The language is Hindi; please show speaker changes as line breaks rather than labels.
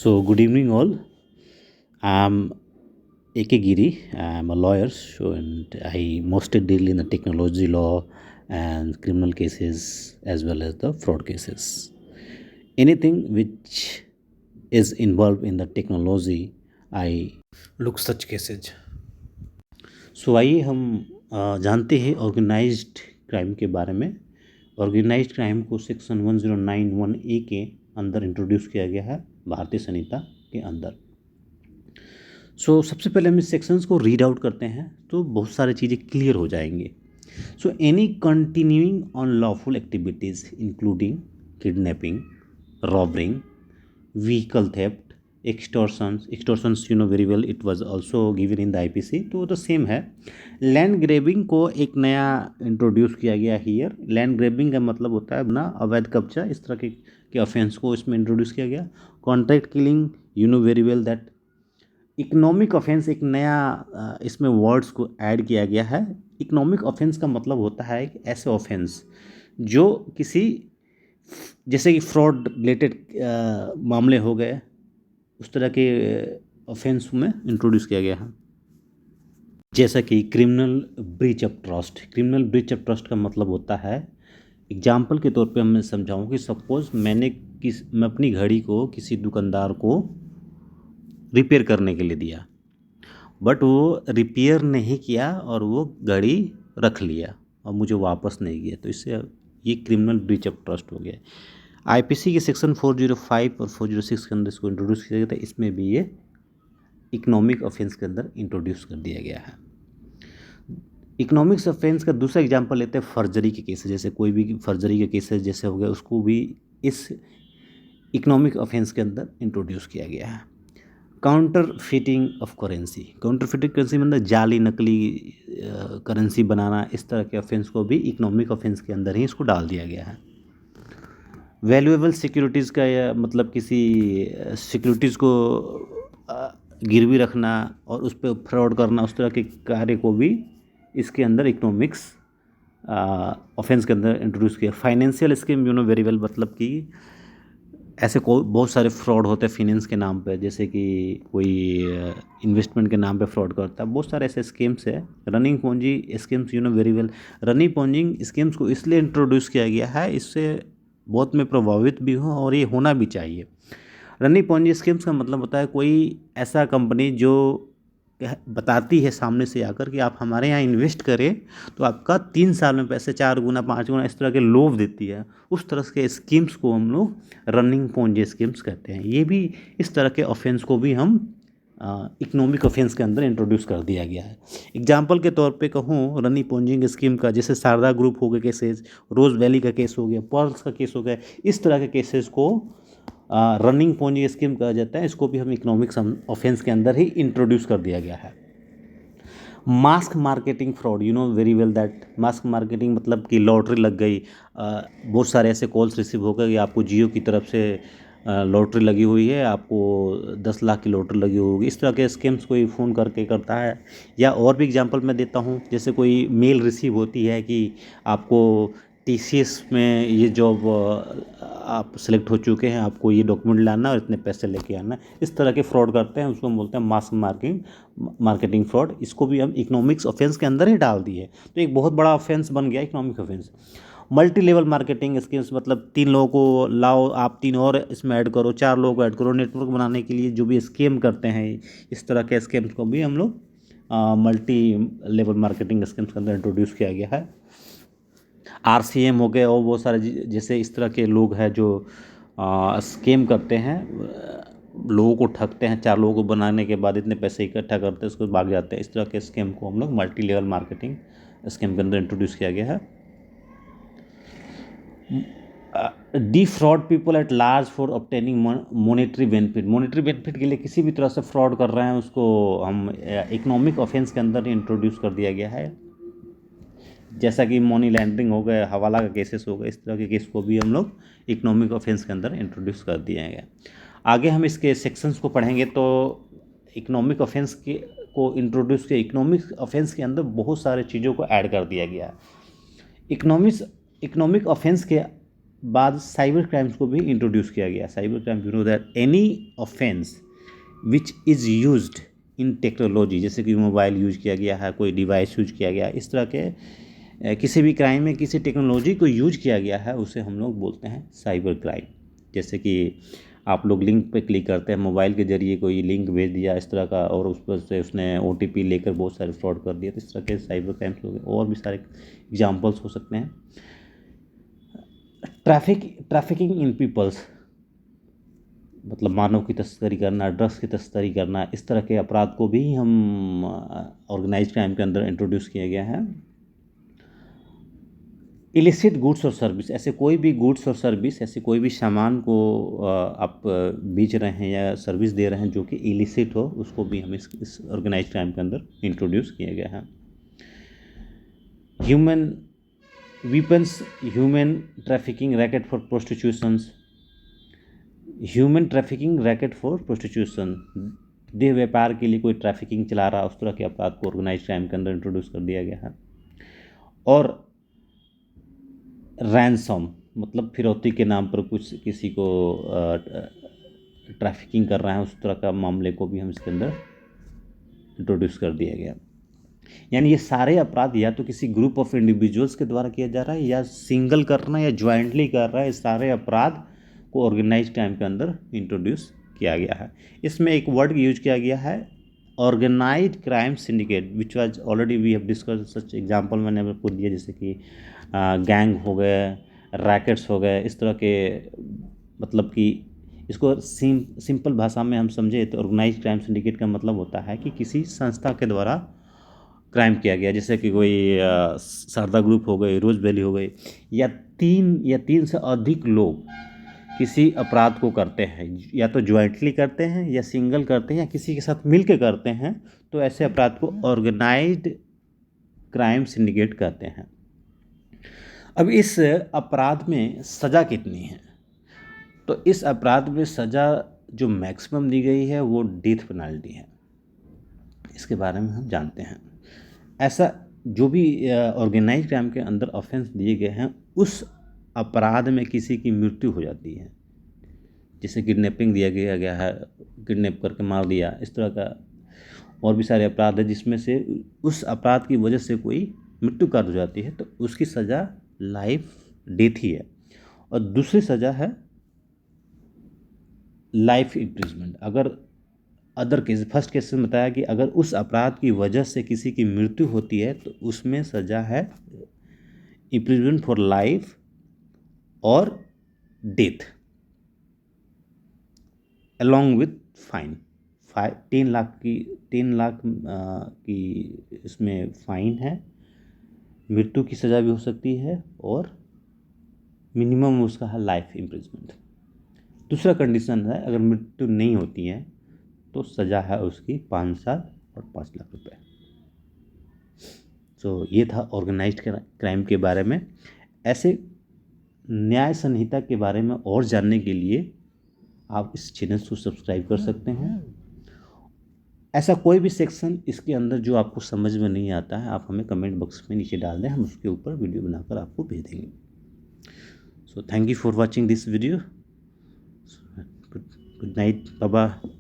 So, good evening, all. I'm A.K. Giri. I'm a lawyer, and I mostly deal in the technology law and criminal cases as well as the fraud cases. Anything which is involved in the technology, I look such cases. सो आइए हम जानते हैं ऑर्गेनाइज्ड क्राइम के बारे में। ऑर्गेनाइज्ड क्राइम को सेक्शन 1091A के अंदर इंट्रोड्यूस किया गया है भारतीय संहिता के अंदर। सबसे पहले हम इस सेक्शंस को रीड आउट करते हैं तो बहुत सारी चीज़ें क्लियर हो जाएंगे। Any continuing on lawful activities including kidnapping, robbering, vehicle theft, extortions you know very well, it was also given in the IPC, तो वो तो सेम है। लैंड ग्रेबिंग को एक नया इंट्रोड्यूस किया गया हियर। लैंड ग्रेबिंग का मतलब होता है ना अवैध कब्जा, इस तरह के ऑफेंस को इसमें इंट्रोड्यूस किया गया। Contract killing, you know very well that. Economic offence, एक नया इसमें वर्ड्स को ऐड किया गया है। इकोनॉमिक ऑफेंस का मतलब होता है कि ऐसे ऑफेंस जो किसी, जैसे कि फ्रॉड रिलेटेड मामले हो गए, उस तरह के ऑफेंस में इंट्रोड्यूस किया गया है। जैसा कि criminal breach of trust. Criminal breach of trust का मतलब होता है, एग्जाम्पल के तौर पे मैं समझाऊँ कि सपोज मैं अपनी घड़ी को किसी दुकानदार को रिपेयर करने के लिए दिया, बट वो रिपेयर नहीं किया और वो घड़ी रख लिया और मुझे वापस नहीं किया, तो इससे ये क्रिमिनल ब्रीच ऑफ ट्रस्ट हो गया। आईपीसी के सेक्शन 405 और 406 के अंदर इसको इंट्रोड्यूस किया गया था। इसमें भी ये इकोनॉमिक ऑफेंस के अंदर इंट्रोड्यूस कर दिया गया है। इकोनॉमिक्स ऑफेंस का दूसरा एग्जांपल लेते हैं फर्जरी के केसेस। जैसे कोई भी फर्जरी के केसेस जैसे हो गया, उसको भी इस इकोनॉमिक ऑफेंस के अंदर इंट्रोड्यूस किया गया है। Counter fitting of currency. Counter fitting currency मतलब जाली नकली करेंसी बनाना, इस तरह के ऑफेंस को भी इकोनॉमिक ऑफेंस के अंदर ही इसको डाल दिया गया है। वैल्यूएबल सिक्योरिटीज़ का या मतलब किसी सिक्योरिटीज़ को गिरवी रखना और उस पर फ्रॉड करना, उस तरह के कार्य को भी इसके अंदर इकोनॉमिक्स ऑफेंस के अंदर इंट्रोड्यूस किया। Financial scheme, you know very well, मतलब कि ऐसे बहुत सारे फ्रॉड होते हैं फिनेंस के नाम पे, जैसे कि कोई इन्वेस्टमेंट के नाम पे फ्रॉड करता है। बहुत सारे ऐसे स्कीम्स है। Running Ponzi schemes, you know very well. Running Ponzi schemes को इसलिए इंट्रोड्यूस किया गया है, इससे बहुत मैं प्रभावित भी हूँ और ये होना भी चाहिए। रनिंग पोंजी स्कीम्स का मतलब होता है कोई ऐसा कंपनी जो बताती है सामने से आकर कि आप हमारे यहाँ इन्वेस्ट करें तो आपका 3 साल में पैसे 4 गुना 5 गुना, इस तरह के लोभ देती है। उस तरह के स्कीम्स को हम लोग रनिंग पोंजी स्कीम्स कहते हैं। ये भी, इस तरह के ऑफेंस को भी हम इकोनॉमिक ऑफेंस के अंदर इंट्रोड्यूस कर दिया गया है। एग्जाम्पल के तौर पे कहूँ रनिंग पोंजिंग स्कीम का, जैसे शारदा ग्रुप हो गए केसेस, रोज़ वैली का केस हो गया, पर्ल्स का केस हो गया, इस तरह के केसेस को रनिंग पोंजी स्कीम कहा जाता है। इसको भी हम इकोनॉमिक ऑफेंस के अंदर ही इंट्रोड्यूस कर दिया गया है। Mask marketing fraud, you know very well that. Mask marketing मतलब कि लॉटरी लग गई, बहुत सारे ऐसे कॉल्स रिसीव हो गए कि आपको जियो की तरफ से लॉटरी लगी हुई है, आपको 10 लाख की लॉटरी लगी होगी, इस तरह के स्कीम्स कोई फ़ोन करके करता है। या और भी एग्जांपल मैं देता हूँ, जैसे कोई मेल रिसीव होती है कि आपको टीसीएस में ये जॉब आप सेलेक्ट हो चुके हैं, आपको ये डॉक्यूमेंट लाना और इतने पैसे लेके आना, इस तरह के फ्रॉड करते हैं, उसको हम बोलते हैं मास्क मार्केटिंग फ्रॉड। इसको भी हम इकोनॉमिक्स ऑफेंस के अंदर ही डाल दिए, तो एक बहुत बड़ा ऑफेंस बन गया economic offence. Multi level marketing schemes मतलब 3 लोगों को लाओ, आप 3 और इसमें ऐड करो, 4 लोगों को ऐड करो, नेटवर्क बनाने के लिए जो भी स्कीम करते हैं, इस तरह के स्कीम्स को भी हम लोग मल्टी लेवल मार्केटिंग स्कीम्स के अंदर इंट्रोड्यूस किया गया है। आरसीएम हो गए और बहुत सारे जैसे इस तरह के लोग हैं जो स्कीम करते हैं, लोगों को ठगते हैं, 4 लोगों को बनाने के बाद इतने पैसे इकट्ठा करते हैं, उसको भाग जाते हैं। इस तरह के स्कीम को हम लोग मल्टी लेवल मार्केटिंग स्कीम के अंदर इंट्रोड्यूस किया गया है। Defrauded people at large for obtaining monetary benefit. Monetary benefit के लिए किसी भी तरह से फ्रॉड कर रहे हैं, उसको हम इकोनॉमिक ऑफेंस के अंदर इंट्रोड्यूस कर दिया गया है। जैसा कि मनी लैंडरिंग हो गए, हवाला का केसेस हो गए, इस तरह के केस को भी हम लोग इकोनॉमिक ऑफेंस के अंदर इंट्रोड्यूस कर दिए गए। आगे हम इसके सेक्शंस को पढ़ेंगे तो इकोनॉमिक ऑफेंस को इंट्रोड्यूस किया। इकोनॉमिक ऑफेंस के अंदर बहुत सारे चीज़ों को ऐड कर दिया गया है। इकोनॉमिक ऑफेंस के बाद साइबर क्राइम्स को भी इंट्रोड्यूस किया गया। Cyber crime, you know that any offence which is used in technology, जैसे कि मोबाइल यूज किया गया है, कोई डिवाइस यूज किया गया, इस तरह के किसी भी क्राइम में किसी टेक्नोलॉजी को यूज किया गया है, उसे हम लोग बोलते हैं साइबर क्राइम। जैसे कि आप लोग लिंक पे क्लिक करते हैं, मोबाइल के जरिए कोई लिंक भेज दिया इस तरह का, और उस पर से उसने OTP लेकर बहुत सारे फ्रॉड कर दिए, तो इस तरह के साइबर क्राइम्स हो गए। और भी सारे एग्जाम्पल्स हो सकते हैं। ट्रैफिकिंग इन पीपल्स, मतलब मानव की तस्करी करना, ड्रग्स की तस्करी करना, इस तरह के अपराध को भी हम ऑर्गेनाइज क्राइम के अंदर इंट्रोड्यूस किया गया है। इलिसिट गुड्स और सर्विस, ऐसे कोई भी गुड्स और सर्विस, ऐसे कोई भी सामान को आप बेच रहे हैं या सर्विस दे रहे हैं जो कि इलिसिट हो, उसको भी हम इस ऑर्गेनाइज क्राइम के अंदर इंट्रोड्यूस किया गया है। Human weapons, human trafficking racket for prostitutions, human trafficking racket for prostitution, देह व्यापार के लिए कोई ट्रैफिकिंग चला रहा, उस तरह के अपराध को ऑर्गेनाइज क्राइम के अंदर इंट्रोड्यूस कर दिया गया है। और रैंसम, मतलब फिरौती के नाम पर कुछ किसी को ट्रैफिकिंग कर रहे हैं, उस तरह का मामले को भी हम इसके अंदर इंट्रोड्यूस कर दिया गया। यानी ये सारे अपराध या तो किसी ग्रुप ऑफ इंडिविजुअल्स के द्वारा किया जा रहा है, या सिंगल कर रहा है, या ज्वाइंटली कर रहा है, इस सारे अपराध को ऑर्गेनाइज क्राइम के अंदर इंट्रोड्यूस किया गया है। इसमें एक वर्ड यूज किया गया है, organize crime syndicate, which was already we have discuss such example मैंने आपको दिया, जैसे कि गैंग हो गए, रैकेट्स हो गए, इस तरह के, मतलब कि इसको सिंपल भाषा में हम समझे तो ऑर्गेनाइज क्राइम सिंडिकेट का मतलब होता है कि किसी संस्था के द्वारा क्राइम किया गया, जैसे कि कोई शारदा ग्रुप हो गई, रोज वैली हो गई, या तीन से अधिक लोग किसी अपराध को करते हैं, या तो ज्वाइंटली करते हैं, या सिंगल करते हैं, या किसी के साथ मिल के करते हैं, तो ऐसे अपराध को ऑर्गेनाइज्ड क्राइम सिंडिकेट कहते हैं। अब इस अपराध में सज़ा कितनी है? तो इस अपराध में सज़ा जो मैक्सिमम दी गई है वो डेथ पेनल्टी है। इसके बारे में हम जानते हैं। ऐसा जो भी ऑर्गेनाइज क्राइम के अंदर ऑफेंस दिए गए हैं, उस अपराध में किसी की मृत्यु हो जाती है, जैसे किडनैपिंग दिया गया है, किडनैप करके मार दिया, इस तरह का और भी सारे अपराध है जिसमें से उस अपराध की वजह से कोई मृत्यु काट हो जाती है, तो उसकी सज़ा लाइफ डेथ ही है। और दूसरी सज़ा है लाइफ इम्प्रिजमेंट। अगर अदर केस, फर्स्ट केस में बताया कि अगर उस अपराध की वजह से किसी की मृत्यु होती है तो उसमें सज़ा है इम्प्रिजमेंट फॉर लाइफ और death along with fine. 3 lakh की इसमें फाइन है, मृत्यु की सज़ा भी हो सकती है, और मिनिमम उसका है लाइफ इम्प्रिजमेंट। दूसरा कंडीशन है, अगर मृत्यु नहीं होती है तो सज़ा है उसकी 5 साल और 5 लाख रुपए। तो ये था ऑर्गेनाइज्ड क्राइम के बारे में। ऐसे न्याय संहिता के बारे में और जानने के लिए आप इस चैनल को सब्सक्राइब कर सकते हैं। ऐसा कोई भी सेक्शन इसके अंदर जो आपको समझ में नहीं आता है, आप हमें कमेंट बॉक्स में नीचे डाल दें, हम उसके ऊपर वीडियो बनाकर आपको भेज देंगे। So thank you for watching this video. Good night, bye bye.